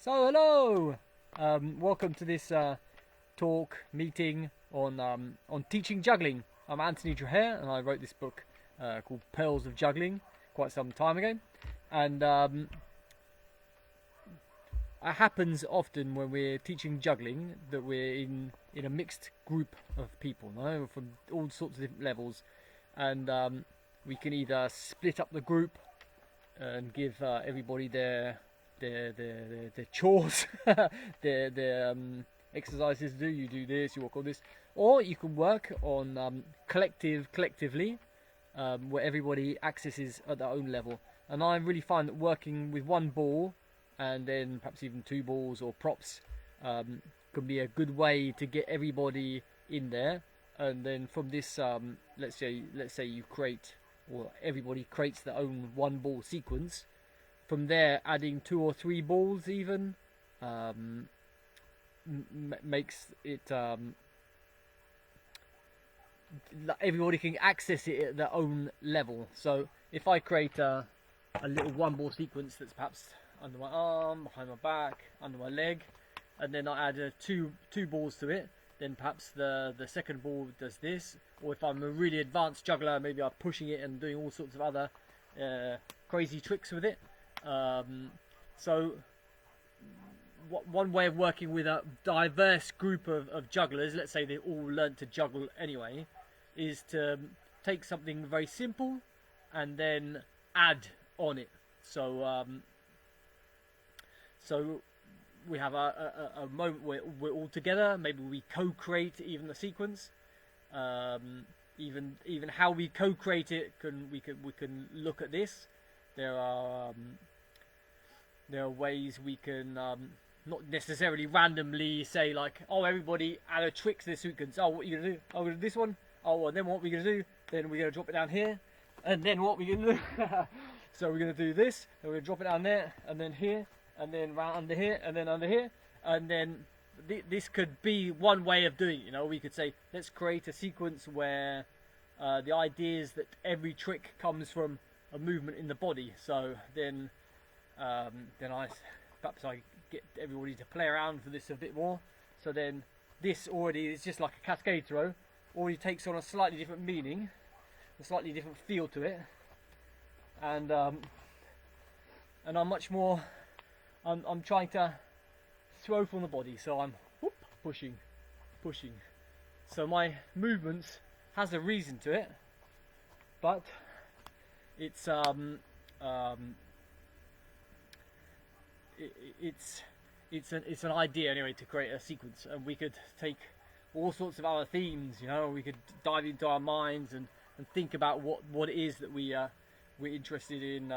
So hello, welcome to this meeting on teaching juggling. I'm Anthony Draher, and I wrote this book called Pearls of Juggling quite some time ago. And it happens often when we're teaching juggling that we're in a mixed group of people, no? From all sorts of different levels, and we can either split up the group and give everybody their chores, their exercises to do. You do this, you work on this, or you can work on collectively, where everybody accesses at their own level. And I really find that working with one ball and then perhaps even two balls or props can be a good way to get everybody in there. And then from this, let's say you create, or everybody creates their own one ball sequence. From there, adding two or three balls even makes it everybody can access it at their own level. So if I create a little one ball sequence that's perhaps under my arm, behind my back, under my leg, and then I add two balls to it, then perhaps the second ball does this. Or if I'm a really advanced juggler, maybe I'm pushing it and doing all sorts of other crazy tricks with it. So one way of working with a diverse group of jugglers, let's say they all learned to juggle anyway, is to take something very simple and then add on it. So so we have a moment where we're all together. Maybe we co-create even the sequence. Even how we co-create it, we can look at this. There are ways we can not necessarily randomly say like, oh, everybody add a trick to this sequence. Oh, what are you gonna do? Oh, we're gonna do this one. Oh, and then what we're gonna do? Then we're gonna drop it down here, and then what we're gonna do? So we're gonna do this, and we're gonna drop it down there, and then here, and then round under here, and then under here, and then this could be one way of doing it. You know, we could say, let's create a sequence where the idea is that every trick comes from a movement in the body. So then perhaps I get everybody to play around for this a bit more. So then this already is just like a cascade throw, already takes on a slightly different meaning, a slightly different feel to it, and I'm much more. I'm trying to throw from the body, so I'm pushing. So my movements has a reason to it, but it's it's an idea anyway to create a sequence, and we could take all sorts of other themes. You know, we could dive into our minds and think about what it is that we're interested in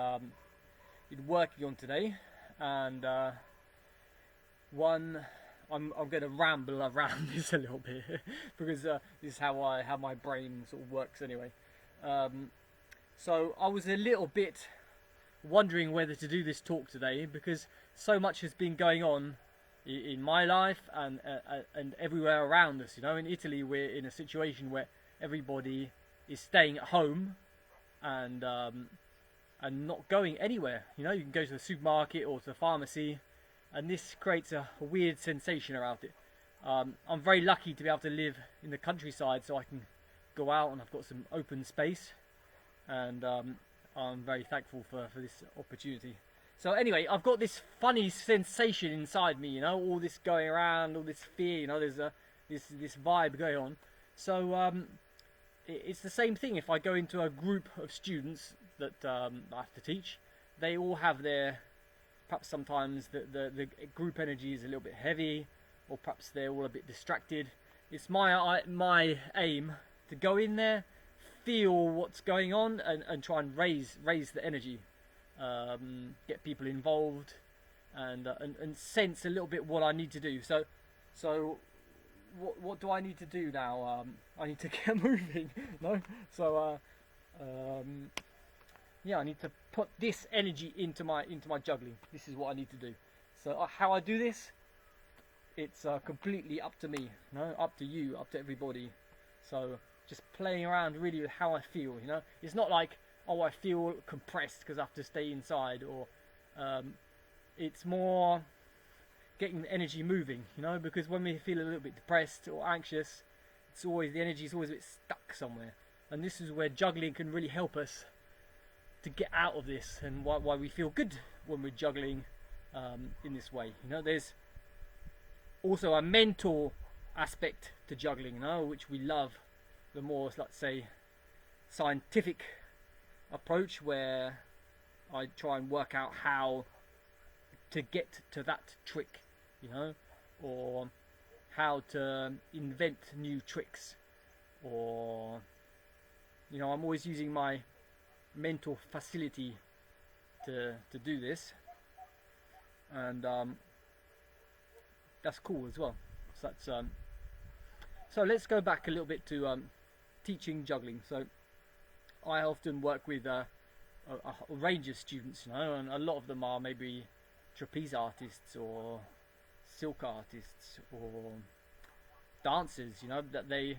working on today. And I'm going to ramble around this a little bit because this is how my brain sort of works anyway. So I was a little bit wondering whether to do this talk today because so much has been going on in my life and everywhere around us. You know, in Italy we're in a situation where everybody is staying at home and not going anywhere. You know, you can go to the supermarket or to the pharmacy, and this creates a weird sensation around it. I'm very lucky to be able to live in the countryside, so I can go out and I've got some open space, and I'm very thankful for this opportunity. So anyway, I've got this funny sensation inside me, you know, all this going around, all this fear, you know, there's this vibe going on. So it's the same thing if I go into a group of students that I have to teach. They all have perhaps sometimes the group energy is a little bit heavy, or perhaps they're all a bit distracted. It's my aim to go in there, feel what's going on, and try and raise the energy, get people involved, and sense a little bit what I need to do. So what do I need to do now? I need to get moving. No, so yeah, I need to put this energy into my juggling. This is what I need to do. So how I do this, it's completely up to me, no, up to you, up to everybody. So just playing around really with how I feel. You know, it's not like, oh, I feel compressed because I have to stay inside, or it's more getting the energy moving, you know, because when we feel a little bit depressed or anxious, it's always, the energy is always a bit stuck somewhere. And this is where juggling can really help us to get out of this, and why we feel good when we're juggling in this way. You know, there's also a mental aspect to juggling, you know, which we love. The more, let's say, scientific approach, where I try and work out how to get to that trick, you know, or how to invent new tricks, or, you know, I'm always using my mental facility to do this, and that's cool as well. So that's so let's go back a little bit to teaching juggling. So I often work with a range of students, you know, and a lot of them are maybe trapeze artists or silk artists or dancers, you know, that they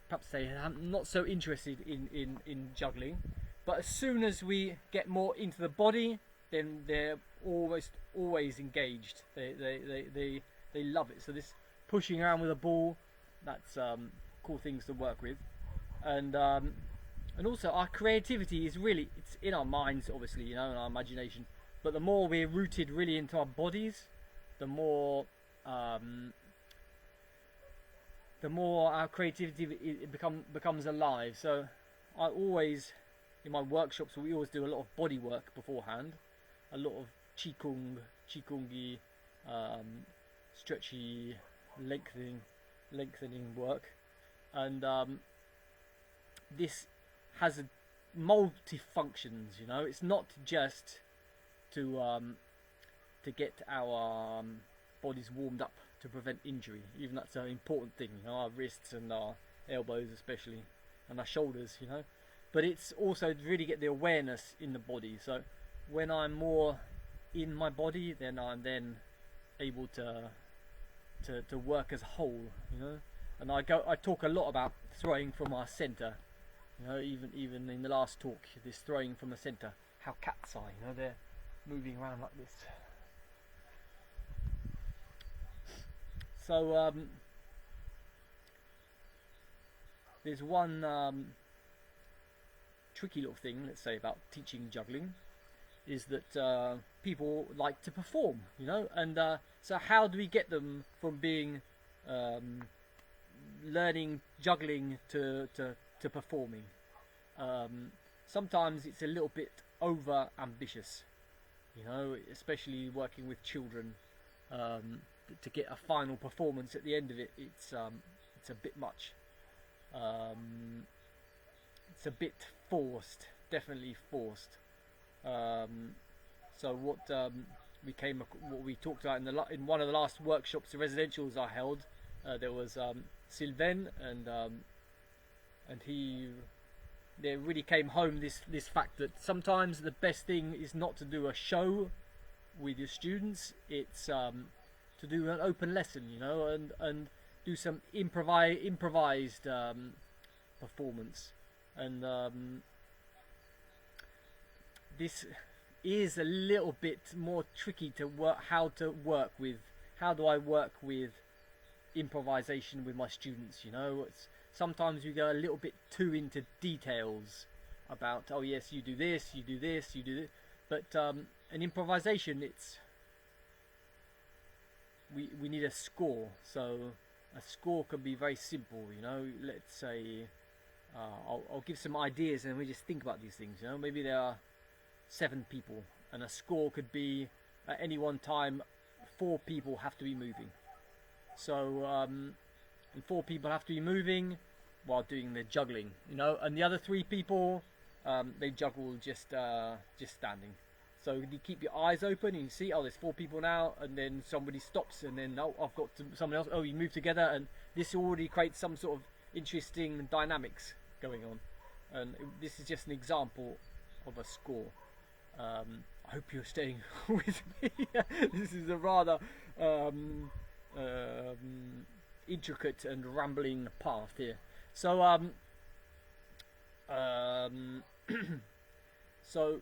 perhaps they are not so interested in juggling, but as soon as we get more into the body, then they're almost always engaged. They love it. So this pushing around with a ball, that's cool things to work with, and also our creativity is really, it's in our minds, obviously, you know, and our imagination. But the more we're rooted really into our bodies, the more our creativity becomes alive. So I always, in my workshops, we always do a lot of body work beforehand, a lot of qigong-y, stretchy, lengthening work, and this has a multi-functions, you know. It's not just to get our bodies warmed up to prevent injury, even that's an important thing, you know, our wrists and our elbows especially, and our shoulders, you know. But it's also to really get the awareness in the body. So when I'm more in my body, then I'm then able to work as a whole, you know. And I talk a lot about throwing from our center, you know, even in the last talk, this throwing from the center, how cats are, you know, they're moving around like this. So there's one tricky little thing, let's say, about teaching juggling, is that people like to perform, you know, and so how do we get them from being learning juggling to performing? Sometimes it's a little bit over ambitious, you know, especially working with children. To get a final performance at the end of it, it's a bit much. It's a bit forced, definitely forced. So what we talked about in one of the last workshops, the residentials I held, there was Sylvain, and he really came home this fact that sometimes the best thing is not to do a show with your students. It's to do an open lesson, you know, and do some improvised performance, and this is a little bit more tricky to work. How do I work with improvisation with my students? You know, sometimes we go a little bit too into details about, oh yes, you do this, you do this, you do this, but an improvisation, it's we need a score. So a score can be very simple, you know. Let's say I'll give some ideas, and we just think about these things, you know. Maybe there are 7 people, and a score could be at any one time 4 people have to be moving. So and 4 people have to be moving while doing the juggling, you know, and the other 3 people they juggle just standing. So you keep your eyes open and you see, oh, there's 4 people now, and then somebody stops, and then, oh, I've got someone else, oh, you move together, and this already creates some sort of interesting dynamics going on. And this is just an example of a score. I hope you're staying with me. This is a rather intricate and rambling path here. So so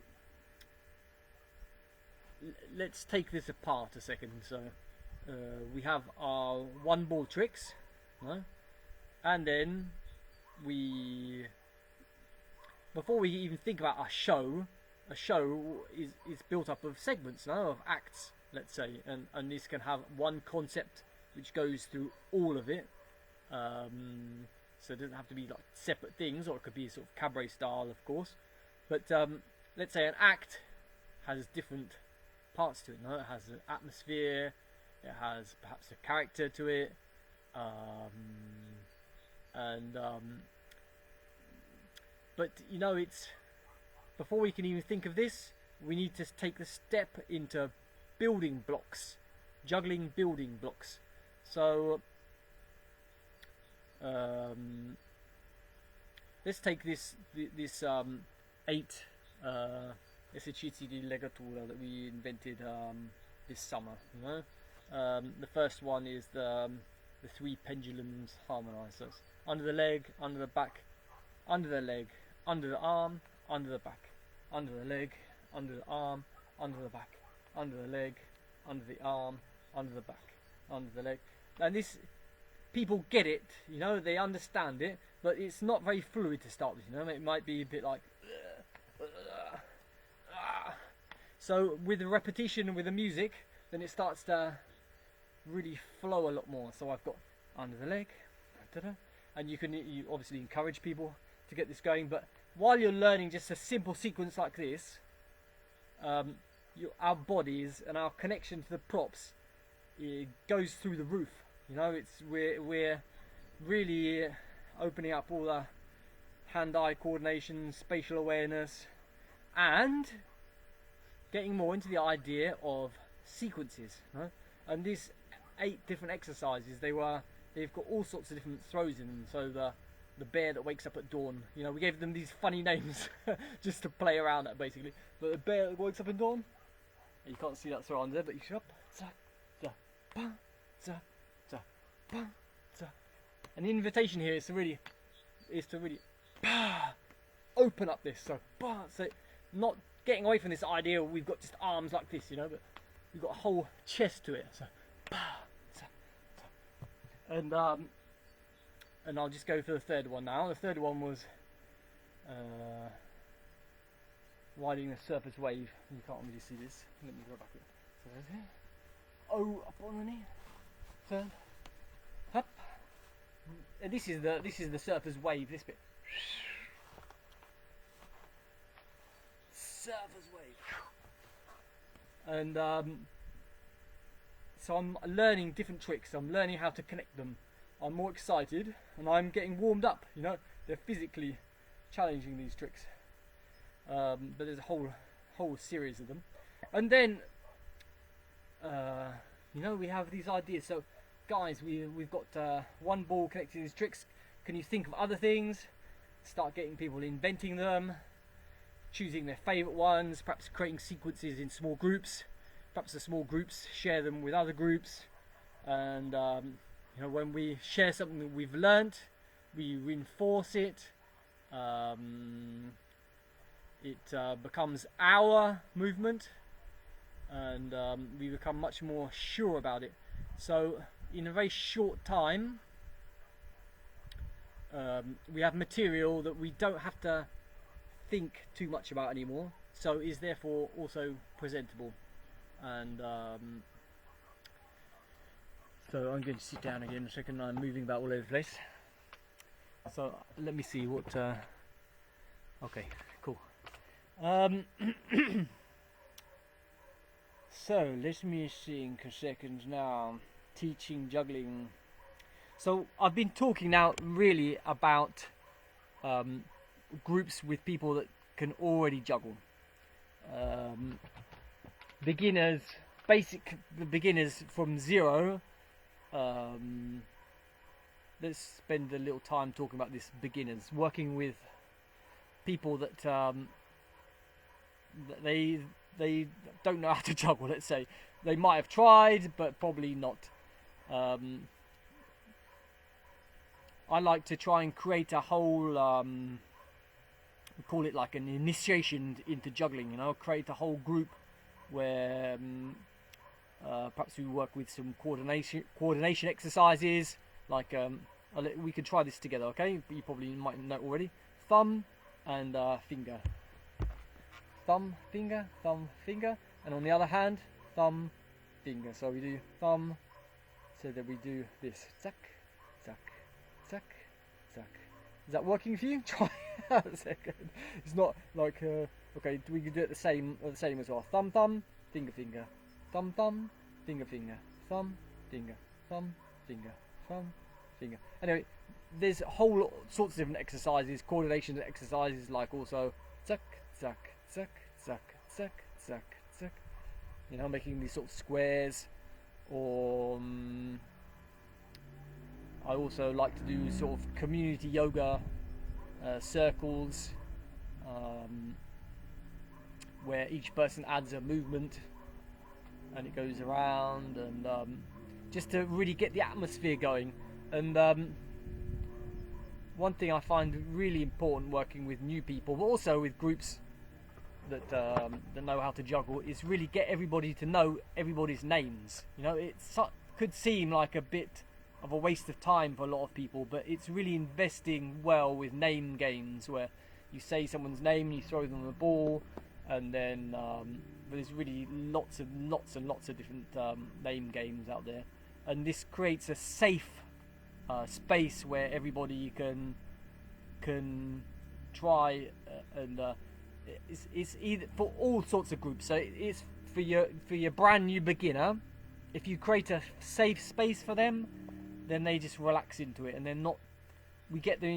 let's take this apart a second. So we have our one ball tricks, no? And then we, before we even think about a show is built up of segments, no? Of acts, let's say, and this can have one concept which goes through all of it. So it doesn't have to be like separate things, or it could be sort of cabaret style, of course. But let's say an act has different parts to it. No? It has an atmosphere, it has perhaps a character to it, but you know, it's, before we can even think of this, we need to take the step into building blocks, juggling building blocks. So let's take this 8 esercizi di legatura that we invented this summer. You know, the first one is the 3 pendulums harmonized. So it's under the leg, under the back, under the leg, under the arm, under the back, under the leg, under the arm, under the back, under the leg, under the arm, under the back, under the leg. And this, people get it, you know, they understand it, but it's not very fluid to start with, you know. It might be a bit like so with the repetition and with the music, then it starts to really flow a lot more. So I've got under the leg, and you obviously encourage people to get this going, but while you're learning just a simple sequence like this, our bodies and our connection to the props, it goes through the roof. You know, we're really opening up all the hand-eye coordination, spatial awareness, and getting more into the idea of sequences. Right? And these 8 different exercises, they've got all sorts of different throws in them. So the bear that wakes up at dawn, you know, we gave them these funny names just to play around at, basically. But the bear that wakes up at dawn, you can't see that throw on there, but you should up, and the invitation here is to really open up this. So not getting away from this idea we've got just arms like this, you know, but we've got a whole chest to it. So and I'll just go for the third one now. The third one was riding a surface wave. You can't really see this. Let me go back here. So there's here. Oh, up on the knee. Turn. Up. And this is the surface wave. This bit. Surface wave. And so I'm learning different tricks. I'm learning how to connect them. I'm more excited, and I'm getting warmed up. You know, they're physically challenging, these tricks. But there's a whole series of them. And then, you know, we have these ideas. So, guys, we've got one ball connected to these tricks. Can you think of other things? Start getting people inventing them, choosing their favourite ones, perhaps creating sequences in small groups. Perhaps the small groups share them with other groups, and you know, when we share something that we've learnt, we reinforce it. It becomes our movement, and we become much more sure about it. So in a very short time, we have material that we don't have to think too much about anymore, so is therefore also presentable. And so I'm going to sit down again a second. I'm moving about all over the place. So let me see what. Okay, cool. So let me think a second now. Teaching juggling. So I've been talking now really about groups with people that can already juggle. Beginners, basic beginners from zero. Let's spend a little time talking about this. Beginners, working with people that they don't know how to juggle. Let's say they might have tried, but probably not. I like to try and create a whole, we call it like an initiation into juggling. You know, create a whole group where Perhaps we work with some coordination exercises. Like we can try this together, okay? But you probably might know already. Thumb and finger. Thumb, finger, and on the other hand, thumb, finger. So we do thumb. So that we do this. Zack, zack, zack, zack. Is that working for you? Try. It's not like okay. We can do it the same as well. Thumb, thumb, finger, finger. Thumb, thumb, finger, finger. Thumb, finger, thumb, finger, thumb, finger. Anyway, there's whole sorts of different exercises, coordination exercises, like also zack, zack, zack, zack, zack, zack, zack. You know, making these sort of squares. Or I also like to do sort of community yoga circles, where each person adds a movement and it goes around, and just to really get the atmosphere going. And one thing I find really important working with new people, but also with groups that know how to juggle, is really get everybody to know everybody's names. You know, it could seem like a bit of a waste of time for a lot of people, but it's really investing well with name games, where you say someone's name, you throw them a ball, and then there's really lots and lots of different name games out there, and this creates a safe space where everybody can try and it's either for all sorts of groups. So it's for your brand new beginner. If you create a safe space for them, then they just relax into it, and they're not. We get them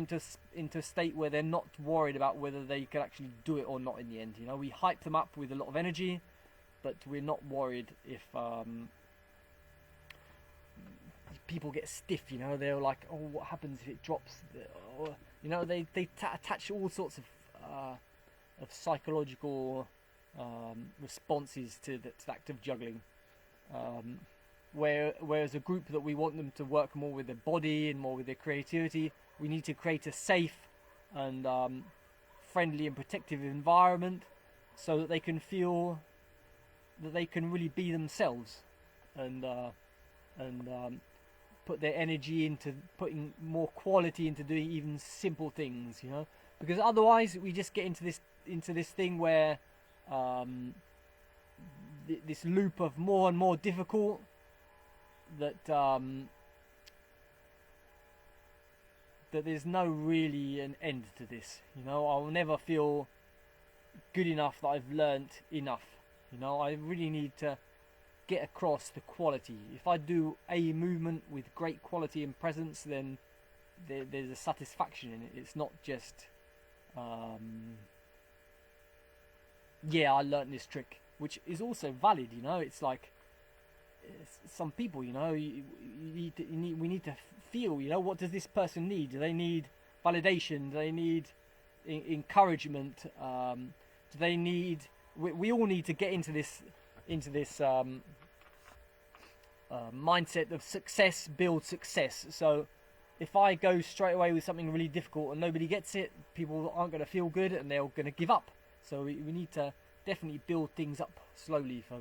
into a state where they're not worried about whether they can actually do it or not in the end. You know, we hype them up with a lot of energy, but we're not worried if people get stiff. You know, they're like, oh, what happens if it drops? Or, you know, they attach all sorts of psychological responses to the act of juggling. Whereas a group that we want them to work more with their body and more with their creativity, we need to create a safe and friendly and protective environment so that they can feel that they can really be themselves and put their energy into putting more quality into doing even simple things, you know, because otherwise we just get into this thing where this loop of more and more difficult that there's no really an end to this. You know, I'll never feel good enough that I've learnt enough. You know, I really need to get across the quality. If I do a movement with great quality and presence, then there's a satisfaction in it. It's not just yeah, I learnt this trick, which is also valid. You know, it's like some people, you know, we need to feel, you know, what does this person need? Do they need validation? Do they need encouragement? Do they need? We all need to get into this mindset of success, build success. So if I go straight away with something really difficult and nobody gets it, people aren't going to feel good and they're going to give up. So we need to definitely build things up slowly for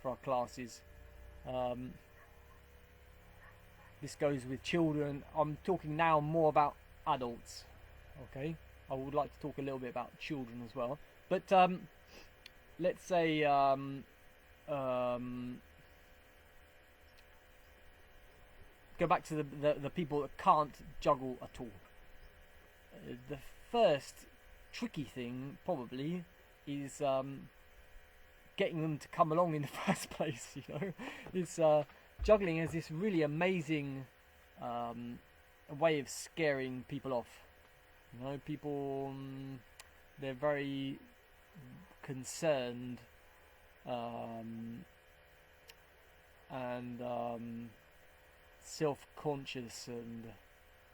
our classes. This goes with children. I'm talking now more about adults. Okay, I would like to talk a little bit about children as well. But let's say go back to the people that can't juggle at all. The first tricky thing probably is getting them to come along in the first place. You know, it's juggling has this really amazing way of scaring people off. You know, people they're very concerned and self-conscious and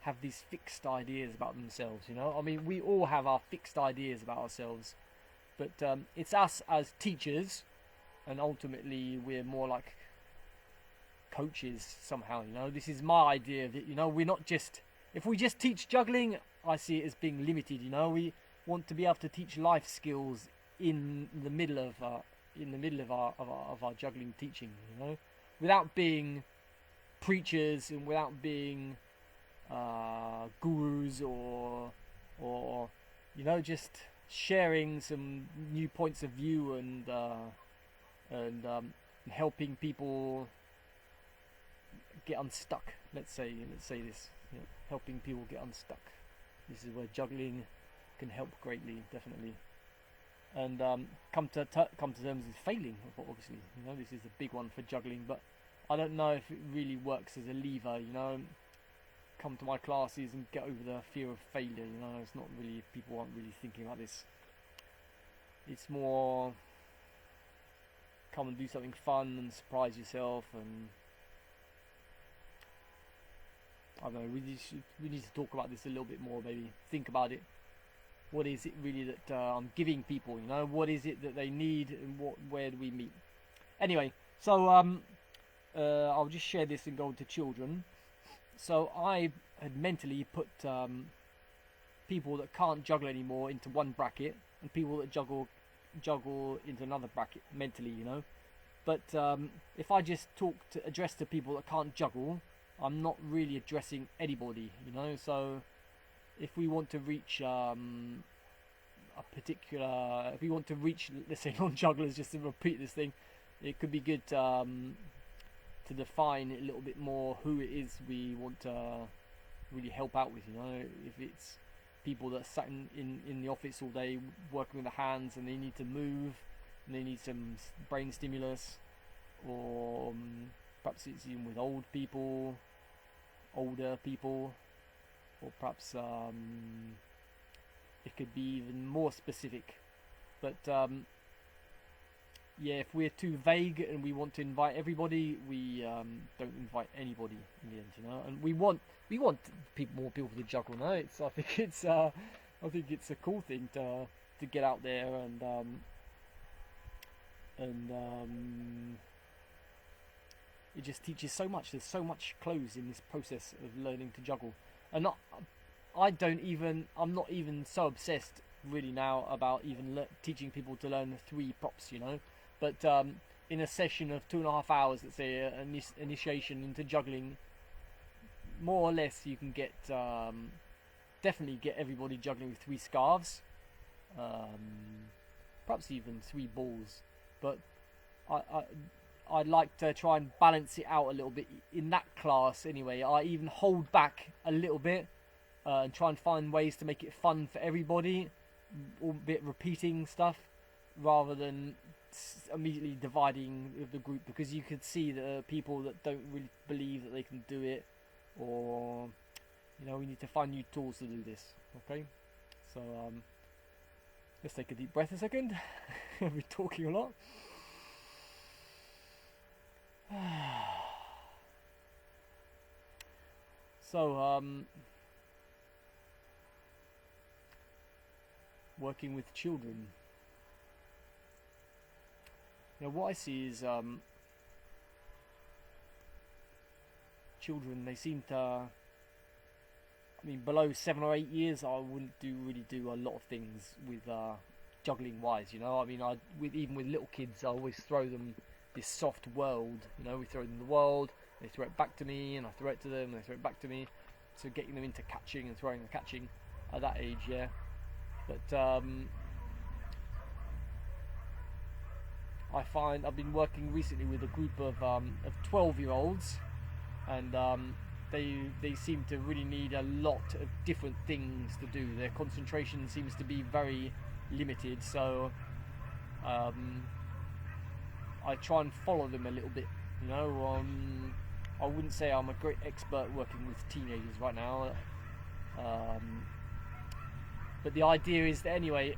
have these fixed ideas about themselves. You know, I mean, we all have our fixed ideas about ourselves, but it's us as teachers, and ultimately we're more like coaches somehow. You know, this is my idea that, you know, we're not just, if we just teach juggling, I see it as being limited. You know, we want to be able to teach life skills in the middle of in the middle of our juggling teaching, you know, without being preachers and without being gurus or you know, just sharing some new points of view and helping people get unstuck. Let's say this, you know, helping people get unstuck. This is where juggling can help greatly, definitely. And come to terms with failing, obviously. You know, this is a big one for juggling, but I don't know if it really works as a lever. You know, come to my classes and get over the fear of failure. You know, it's not really, people aren't really thinking about this. It's more come and do something fun and surprise yourself, and I don't know, we need to talk about this a little bit more, maybe think about it. What is it really that I'm giving people, you know? What is it that they need, and where do we meet? Anyway, so I'll just share this and go on to children. So I had mentally put people that can't juggle anymore into one bracket, and people that juggle into another bracket mentally, you know. But if I just address to people that can't juggle, I'm not really addressing anybody, you know. So if we want to reach if we want to reach, let's say, non-jugglers, just to repeat this thing, it could be good to define a little bit more who it is we want to really help out with, you know. If it's people that sat in the office all day working with their hands and they need to move and they need some brain stimulus, or perhaps it's even with older people, or perhaps it could be even more specific. But yeah, if we're too vague and we want to invite everybody, we don't invite anybody in the end, you know. And we want more people to juggle. No, I think it's a cool thing to get out there and it just teaches so much. There's so much close in this process of learning to juggle. And I'm not even so obsessed really now about even teaching people to learn 3 props, you know. But in a session of 2.5 hours, let's say, an initiation into juggling, more or less you can get definitely get everybody juggling with 3 scarves, perhaps even 3 balls. But I'd like to try and balance it out a little bit in that class anyway. I even hold back a little bit and try and find ways to make it fun for everybody, a bit repeating stuff rather than immediately dividing the group, because you could see the people that don't really believe that they can do it, or you know, we need to find new tools to do this. Okay, so let's take a deep breath a second. We're talking a lot. So working with children, you know, what I see is children, they seem to, I mean, below 7 or 8 years, I wouldn't really do a lot of things with juggling wise, you know. I mean, even with little kids, I always throw them this soft world, you know. We throw them the world, they throw it back to me, and I throw it to them, and they throw it back to me. So getting them into catching and throwing and catching at that age, yeah. But I find I've been working recently with a group of 12-year-olds, and they seem to really need a lot of different things to do. Their concentration seems to be very limited, so I try and follow them a little bit, you know. I wouldn't say I'm a great expert working with teenagers right now, but the idea is that, anyway,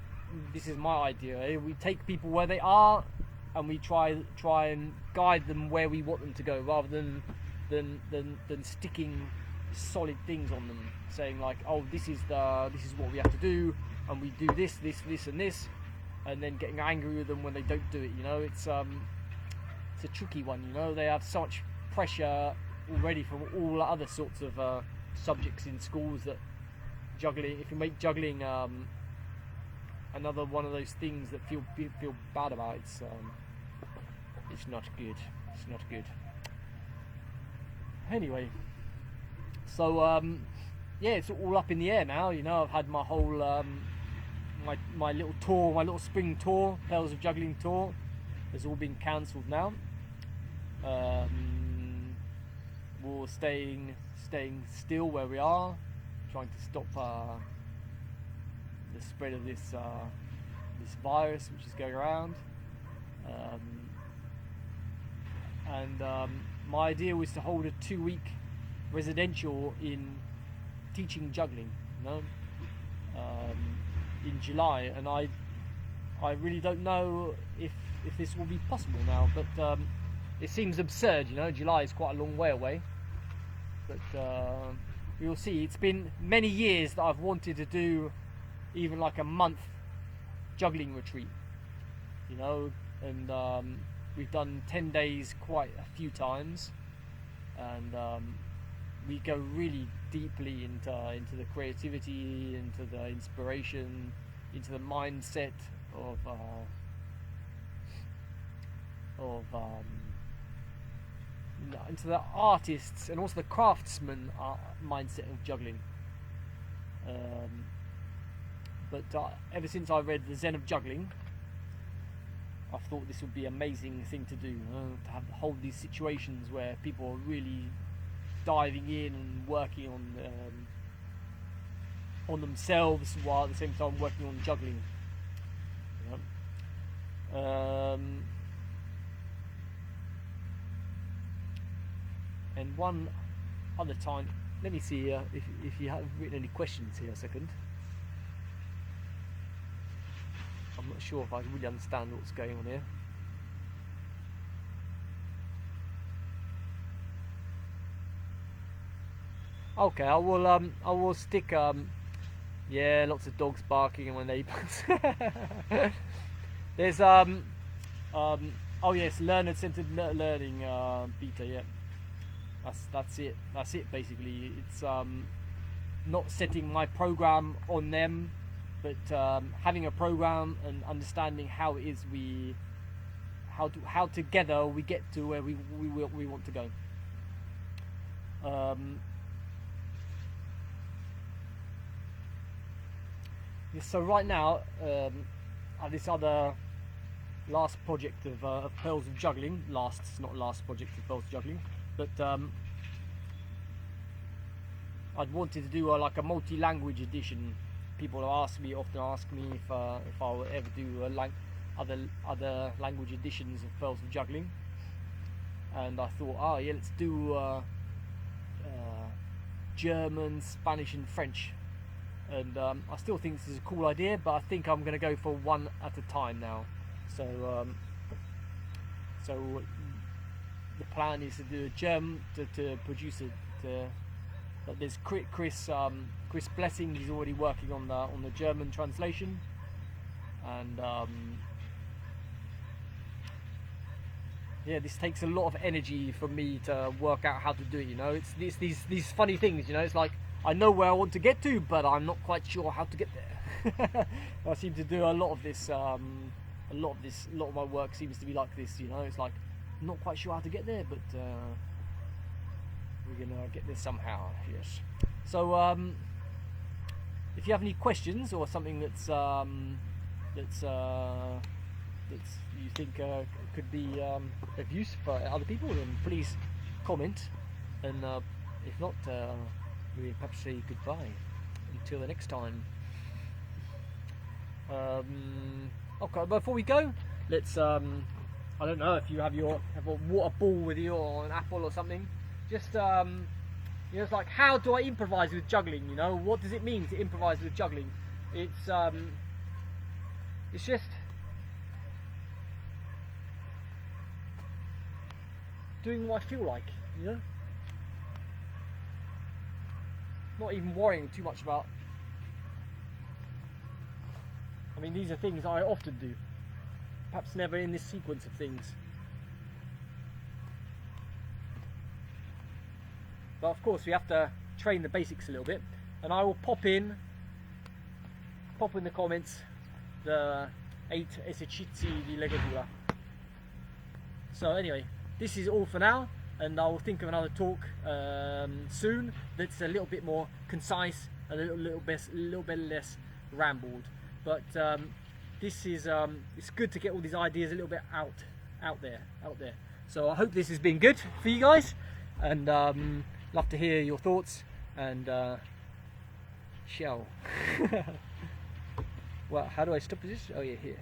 this is my idea. We take people where they are, and we try and guide them where we want them to go, rather than sticking solid things on them, saying like, oh, this is what we have to do, and we do this, and this, and then getting angry with them when they don't do it. You know, it's a tricky one. You know, they have so much pressure already from all other sorts of subjects in schools, that juggling, if you make juggling another one of those things that feel bad about, It's not good. It's not good. Anyway, so yeah, it's all up in the air now. You know, I've had my whole my little tour, my little spring tour, Pearls of Juggling tour, has all been cancelled now. We're staying still where we are, trying to stop the spread of this virus which is going around. My idea was to hold a 2-week residential in teaching juggling, you know, in July, and I really don't know if this will be possible now, but it seems absurd, you know. July is quite a long way away, but we will see. It's been many years that I've wanted to do even like a month juggling retreat, you know, and we've done 10 days quite a few times, and we go really deeply into the creativity, into the inspiration, into the mindset of into the artists and also the craftsman mindset of juggling. But ever since I read The Zen of Juggling, I thought this would be an amazing thing to do, to hold these situations where people are really diving in and working on themselves while at the same time working on juggling. And one other time, let me see if you have written any questions here a second. I'm not sure if I really understand what's going on here. Okay, I will stick. Yeah, lots of dogs barking and my neighbours. There's oh yes, learner-centered learning beta. Yeah, that's it. That's it. Basically, it's not setting my program on them, but having a program and understanding how it is how together we get to where we want to go. So right now, this other last project of Pearls of Juggling, it's not last project of Pearls of Juggling, but I'd wanted to do like a multi-language edition. People often ask me if I will ever do other language editions of Pearls of Juggling, and I thought, oh yeah, let's do German, Spanish, and French. And I still think this is a cool idea, but I think I'm going to go for one at a time now. So the plan is to do a German, to produce it. But there's Chris Blessing. He's already working on the German translation, and yeah, this takes a lot of energy for me to work out how to do it. You know, it's these funny things. You know, it's like, I know where I want to get to, but I'm not quite sure how to get there. I seem to do a lot of this. A lot of my work seems to be like this. You know, it's like, I'm not quite sure how to get there, but we're gonna get there somehow. Yes. So, if you have any questions or something that's you think could be of use for other people, then please comment. And if not, we perhaps say goodbye until the next time. Okay, before we go, let's I don't know if you have a water ball with you or an apple or something. Just you know, it's like, how do I improvise with juggling? You know, what does it mean to improvise with juggling? It's just doing what I feel like, you know. Not even worrying too much about. I mean, these are things I often do, perhaps never in this sequence of things. But of course, we have to train the basics a little bit, and I will pop in the comments the 8 esercizi di legatura. So anyway, this is all for now, and I'll think of another talk soon that's a little bit more concise, a little bit less rambled. But this is it's good to get all these ideas a little bit out there. So I hope this has been good for you guys, and love to hear your thoughts. And shall well, how do I stop this? Oh yeah, here.